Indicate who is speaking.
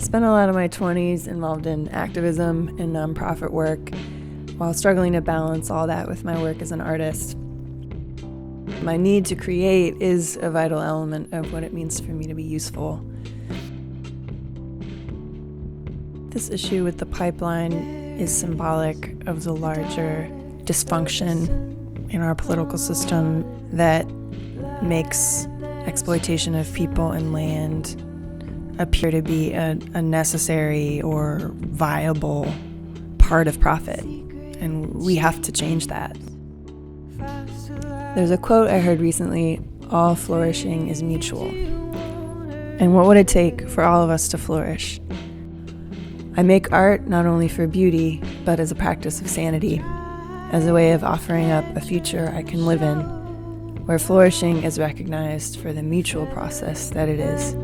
Speaker 1: spent a lot of my 20s involved in activism and nonprofit work while struggling to balance all that with my work as an artist. My need to create is a vital element of what it means for me to be useful. This issue with the pipeline is symbolic of the larger dysfunction in our political system that makes exploitation of people and land appear to be a necessary or viable part of profit. And we have to change that. There's a quote I heard recently, "All flourishing is mutual." And what would it take for all of us to flourish? I make art not only for beauty, but as a practice of sanity, as a way of offering up a future I can live in, where flourishing is recognized for the mutual process that it is.